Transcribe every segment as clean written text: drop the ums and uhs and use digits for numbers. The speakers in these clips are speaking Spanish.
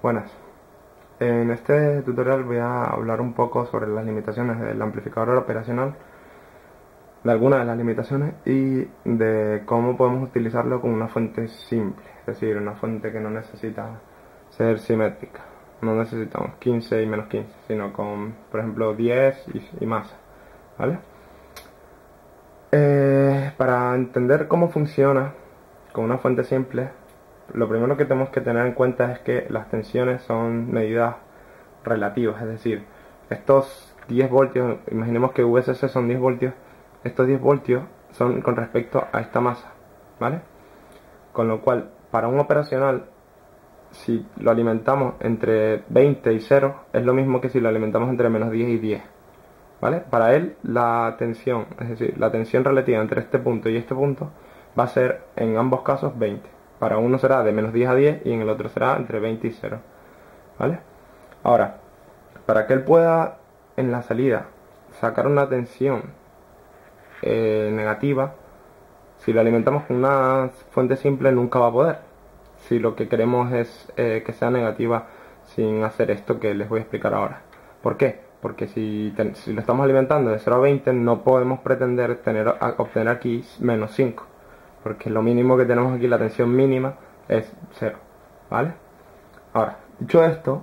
Buenas. En este tutorial voy a hablar un poco sobre las limitaciones del amplificador operacional, de algunas de las limitaciones y de cómo podemos utilizarlo con una fuente simple, es decir, una fuente que no necesita ser simétrica. No necesitamos 15 y menos 15, sino con, por ejemplo, 10 y más, ¿vale? Para entender cómo funciona con una fuente simple, lo primero que tenemos que tener en cuenta es que las tensiones son medidas relativas, es decir, estos 10 voltios, imaginemos que VSC son 10 voltios, estos 10 voltios son con respecto a esta masa, ¿vale? Con lo cual, para un operacional, si lo alimentamos entre 20 y 0, es lo mismo que si lo alimentamos entre menos 10 y 10, ¿vale? Para él, la tensión, es decir, la tensión relativa entre este punto y este punto, va a ser en ambos casos 20. Para uno será de menos 10 a 10 y en el otro será entre 20 y 0, ¿vale? Ahora, para que él pueda en la salida sacar una tensión negativa, si lo alimentamos con una fuente simple nunca va a poder. Si lo que queremos es que sea negativa sin hacer esto que les voy a explicar ahora. ¿Por qué? Porque si lo estamos alimentando de 0 a 20 no podemos pretender obtener aquí menos 5, porque lo mínimo que tenemos aquí, la tensión mínima, es 0, ¿vale? Ahora, dicho esto,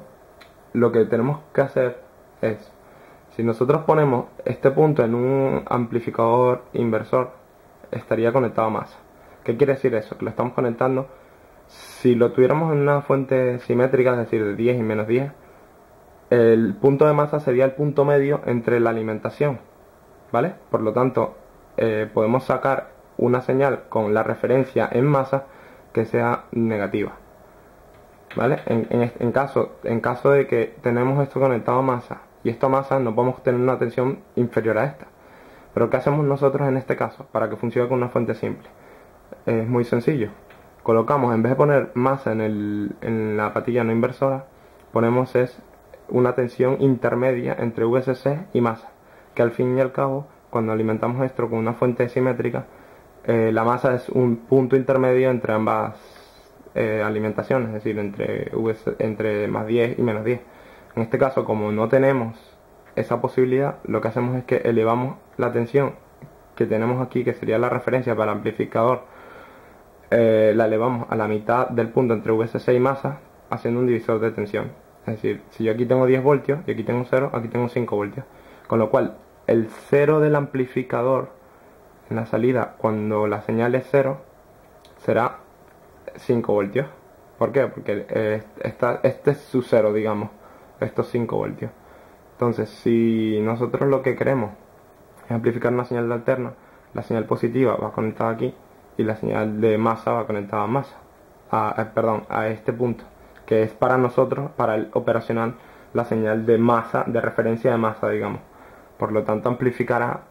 lo que tenemos que hacer es, si nosotros ponemos este punto en un amplificador inversor, estaría conectado a masa. ¿Qué quiere decir eso? Que lo estamos conectando. Si lo tuviéramos en una fuente simétrica, es decir, de 10 y menos 10, el punto de masa sería el punto medio entre la alimentación, ¿vale? Por lo tanto, podemos sacar una señal con la referencia en masa que sea negativa, ¿vale? En caso de que tenemos esto conectado a masa y esto a masa, no podemos tener una tensión inferior a esta. Pero ¿qué hacemos nosotros en este caso para que funcione con una fuente simple? Es muy sencillo. Colocamos, en vez de poner masa en la patilla no inversora, ponemos una tensión intermedia entre VSC y masa, que al fin y al cabo, cuando alimentamos esto con una fuente simétrica, la masa es un punto intermedio entre ambas alimentaciones, es decir, entre más 10 y menos 10. En este caso, como no tenemos esa posibilidad, lo que hacemos es que elevamos la tensión que tenemos aquí, que sería la referencia para el amplificador, la elevamos a la mitad del punto entre VSC y masa, haciendo un divisor de tensión. Es decir, si yo aquí tengo 10 voltios y aquí tengo 0, aquí tengo 5 voltios. Con lo cual, el 0 del amplificador en la salida, cuando la señal es 0, será 5 voltios. ¿Por qué? Porque este es su 0, digamos, estos 5 voltios. Entonces, si nosotros lo que queremos es amplificar una señal de alterna, la señal positiva va conectada aquí y la señal de masa va conectada a masa, a este punto, que es para nosotros, para el operacional, la señal de masa, de referencia de masa, digamos. Por lo tanto, amplificará,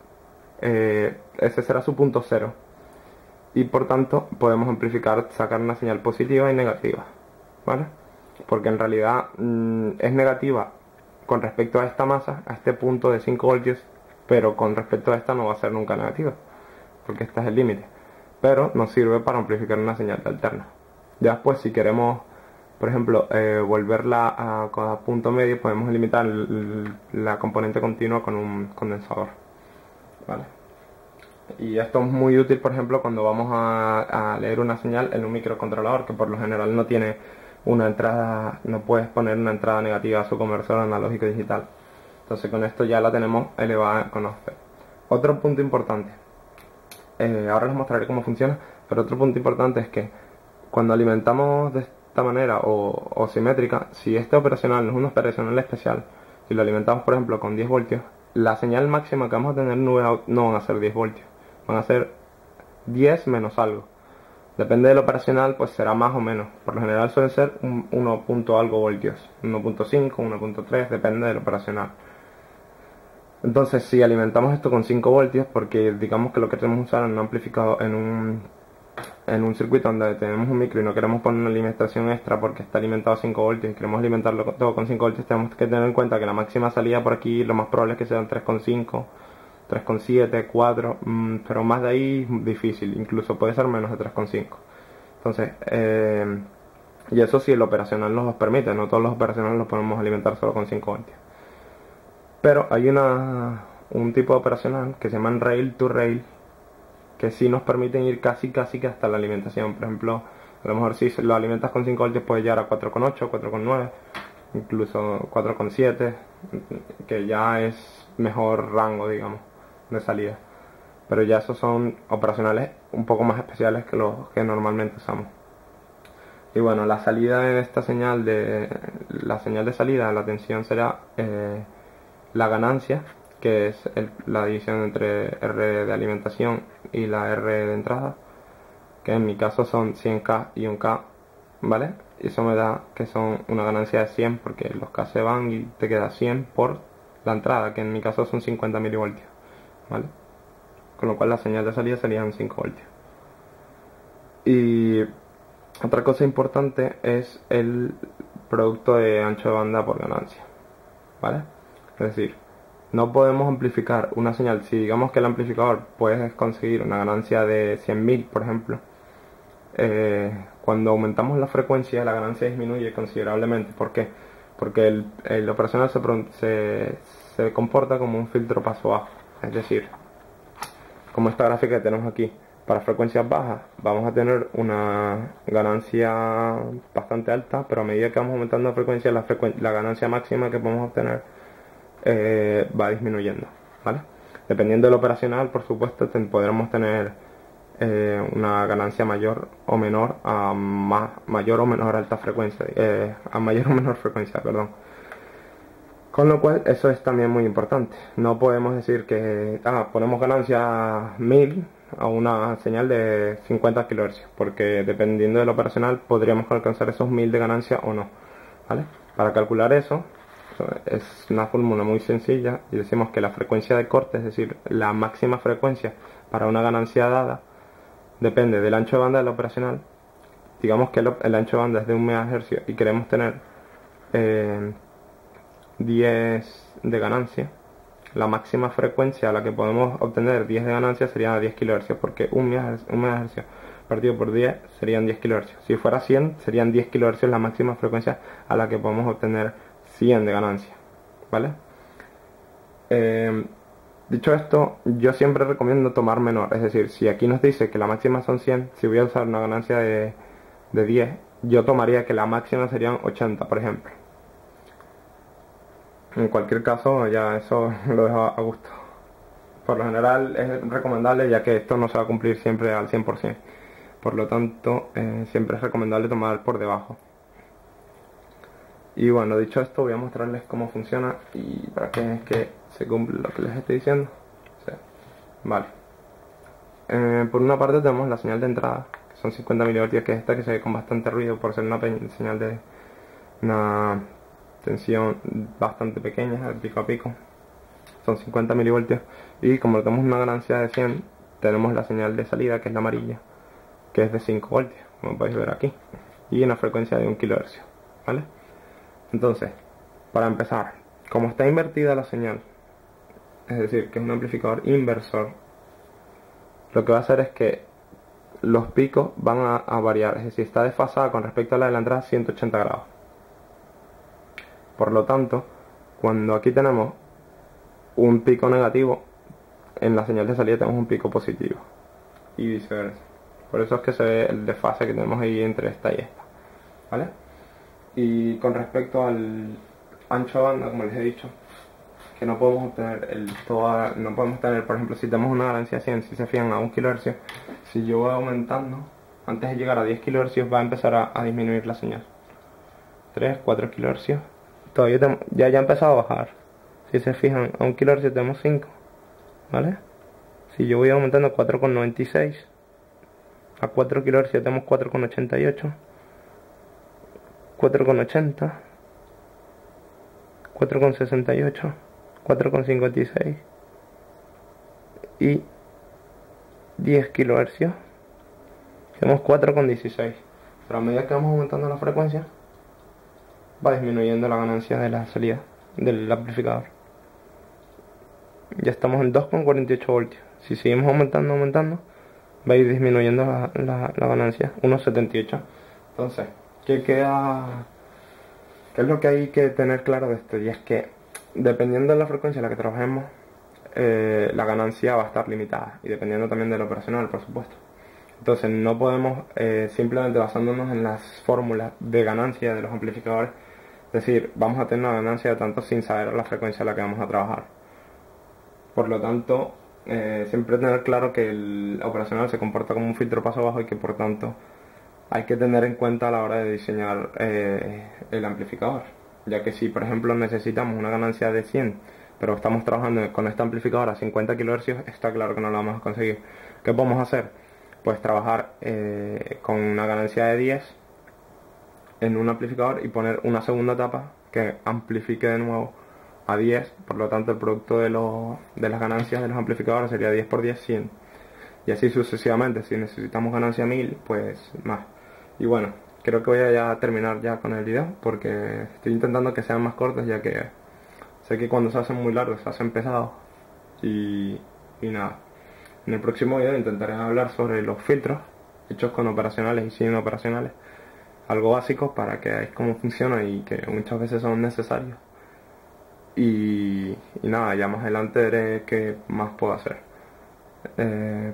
ese será su punto 0. Y por tanto, podemos amplificar, sacar una señal positiva y negativa, ¿vale? Porque en realidad es negativa con respecto a esta masa, a este punto de 5 voltios, pero con respecto a esta no va a ser nunca negativa, porque este es el límite. Pero nos sirve para amplificar una señal de alterna. Ya después, si queremos, por ejemplo, volverla a punto medio, podemos limitar la componente continua con un condensador, ¿vale? Y esto es muy útil, por ejemplo, cuando vamos a leer una señal en un microcontrolador, que por lo general no tiene una entrada, no puedes poner una entrada negativa a su conversor analógico digital. Entonces con esto ya la tenemos elevada con offset. Otro punto importante, ahora les mostraré cómo funciona, pero otro punto importante es que cuando alimentamos de esta manera o simétrica, si este operacional no es un operacional especial, si lo alimentamos por ejemplo con 10 voltios, la señal máxima que vamos a tener no van a ser 10 voltios, van a ser 10 menos algo. Depende del operacional, pues será más o menos. Por lo general suelen ser 1 punto algo voltios, 1.5, 1.3, depende del operacional. Entonces, si alimentamos esto con 5 voltios, porque digamos que lo que queremos usar en un amplificador, en un circuito donde tenemos un micro y no queremos poner una alimentación extra porque está alimentado a 5 voltios y queremos alimentarlo todo con 5 voltios, tenemos que tener en cuenta que la máxima salida por aquí lo más probable es que sean 3,5, 3,7, 4, pero más de ahí difícil, incluso puede ser menos de 3,5. Entonces, Y eso sí el operacional nos los permite, no todos los operacionales los podemos alimentar solo con 5 voltios. Pero hay un tipo de operacional que se llaman rail to rail, que sí nos permiten ir casi que hasta la alimentación. Por ejemplo, a lo mejor si lo alimentas con 5 voltios puedes llegar a 4,8, 4,9, incluso 4,7, que ya es mejor rango, digamos, de salida. Pero ya esos son operacionales un poco más especiales que los que normalmente usamos. Y bueno, la salida de esta señal de salida, la tensión será la ganancia, que es la división entre R de alimentación y la R de entrada, que en mi caso son 100K y 1K, ¿vale? Y eso me da que son una ganancia de 100, porque los K se van y te queda 100 por la entrada, que en mi caso son 50 milivoltios, ¿vale? Con lo cual la señal de salida serían 5 voltios. Y otra cosa importante es el producto de ancho de banda por ganancia, ¿vale? Es decir, no podemos amplificar una señal. Si digamos que el amplificador puede conseguir una ganancia de 100.000, por ejemplo, cuando aumentamos la frecuencia la ganancia disminuye considerablemente. ¿Por qué? Porque el operacional se comporta como un filtro paso bajo. Es decir, como esta gráfica que tenemos aquí, para frecuencias bajas vamos a tener una ganancia bastante alta, pero a medida que vamos aumentando la frecuencia, la ganancia máxima que podemos obtener va disminuyendo, ¿vale? Dependiendo del operacional, por supuesto, podremos tener una ganancia mayor o menor a mayor o menor alta frecuencia, a mayor o menor frecuencia, perdón. Con lo cual, eso es también muy importante. No podemos decir que ponemos ganancia 1000 a una señal de 50 kHz, porque dependiendo del operacional podríamos alcanzar esos 1000 de ganancia o no, ¿vale? Para calcular eso es una fórmula muy sencilla y decimos que la frecuencia de corte, es decir, la máxima frecuencia para una ganancia dada, depende del ancho de banda del operacional. Digamos que el ancho de banda es de 1 MHz y queremos tener 10 de ganancia. La máxima frecuencia a la que podemos obtener 10 de ganancia sería 10 kHz, porque 1 MHz partido por 10 serían 10 kHz. Si fuera 100 serían 10 kHz la máxima frecuencia a la que podemos obtener 100 de ganancia, ¿vale? Dicho esto, yo siempre recomiendo tomar menor. Es decir, si aquí nos dice que la máxima son 100, si voy a usar una ganancia de 10, yo tomaría que la máxima serían 80, por ejemplo. En cualquier caso, ya eso lo dejo a gusto. Por lo general es recomendable, ya que esto no se va a cumplir siempre al 100%. Por lo tanto, siempre es recomendable tomar por debajo. Y bueno, dicho esto, voy a mostrarles cómo funciona y para que se cumple lo que les estoy diciendo. O sea, vale. Por una parte tenemos la señal de entrada, que son 50 mV, que es esta que se ve con bastante ruido por ser una señal de una tensión bastante pequeña, de pico a pico. Son 50 mV. Y como tenemos una ganancia de 100, tenemos la señal de salida, que es la amarilla, que es de 5 voltios, como podéis ver aquí, y una frecuencia de 1 kHz, ¿vale? Entonces, para empezar, como está invertida la señal, es decir, que es un amplificador inversor, lo que va a hacer es que los picos van a variar, es decir, está desfasada con respecto a la de la entrada 180 grados. Por lo tanto, cuando aquí tenemos un pico negativo, en la señal de salida tenemos un pico positivo, y viceversa. Por eso es que se ve el desfase que tenemos ahí entre esta y esta, ¿vale? Y con respecto al ancho de banda, como les he dicho, que no podemos obtener no podemos tener, por ejemplo, si tenemos una ganancia de 100, si se fijan a 1 kHz, si yo voy aumentando, antes de llegar a 10 kHz va a empezar a disminuir la señal. 3, 4 kHz, todavía ya ha empezado a bajar. Si se fijan, a 1 kHz tenemos 5, ¿vale? Si yo voy aumentando 4,96, a 4 kHz tenemos 4,88, 4,80, 4,68, 4,56 y 10 kHz tenemos 4,16. Pero a medida que vamos aumentando la frecuencia va disminuyendo la ganancia de la salida del amplificador. Ya estamos en 2,48 voltios. Si seguimos aumentando va a ir disminuyendo la ganancia, 1,78. Entonces, ¿Qué queda? ¿Qué es lo que hay que tener claro de esto? Y es que dependiendo de la frecuencia en la que trabajemos, la ganancia va a estar limitada, y dependiendo también del operacional, por supuesto. Entonces no podemos, simplemente basándonos en las fórmulas de ganancia de los amplificadores, decir, vamos a tener una ganancia de tanto sin saber la frecuencia a la que vamos a trabajar. Por lo tanto, siempre tener claro que el operacional se comporta como un filtro paso bajo y que por tanto hay que tener en cuenta a la hora de diseñar el amplificador, ya que si por ejemplo necesitamos una ganancia de 100 pero estamos trabajando con este amplificador a 50 kHz, está claro que no lo vamos a conseguir. ¿Qué podemos hacer? Pues trabajar con una ganancia de 10 en un amplificador y poner una segunda tapa que amplifique de nuevo a 10, por lo tanto el producto de las ganancias de los amplificadores sería 10 por 10, 100, y así sucesivamente. Si necesitamos ganancia 1000, pues más. Y bueno, creo que voy a ya terminar ya con el video, porque estoy intentando que sean más cortos, ya que sé que cuando se hacen muy largos se hacen pesados. Y nada, en el próximo video intentaré hablar sobre los filtros hechos con operacionales y sin operacionales, algo básico para que veáis cómo funciona y que muchas veces son necesarios. Y nada, ya más adelante veré qué más puedo hacer.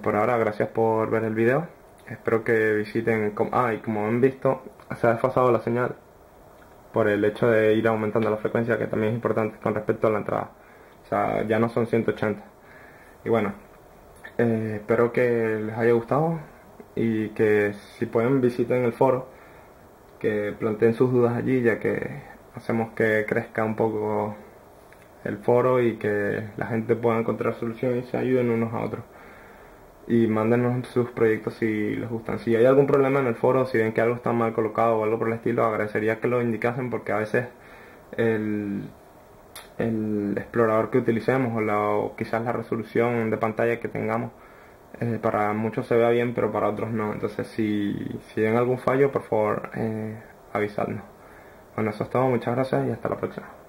Por ahora, gracias por ver el video. Espero que visiten. Y como han visto, se ha desfasado la señal por el hecho de ir aumentando la frecuencia, que también es importante con respecto a la entrada. O sea, ya no son 180. Y bueno, espero que les haya gustado y que si pueden visiten el foro, que planteen sus dudas allí, ya que hacemos que crezca un poco el foro y que la gente pueda encontrar soluciones y se ayuden unos a otros. Y mándenos sus proyectos si les gustan. Si hay algún problema en el foro, si ven que algo está mal colocado o algo por el estilo, agradecería que lo indicasen, porque a veces el explorador que utilicemos o quizás la resolución de pantalla que tengamos, para muchos se vea bien pero para otros no. Entonces si ven algún fallo, por favor avisadnos. Bueno, eso es todo, muchas gracias y hasta la próxima.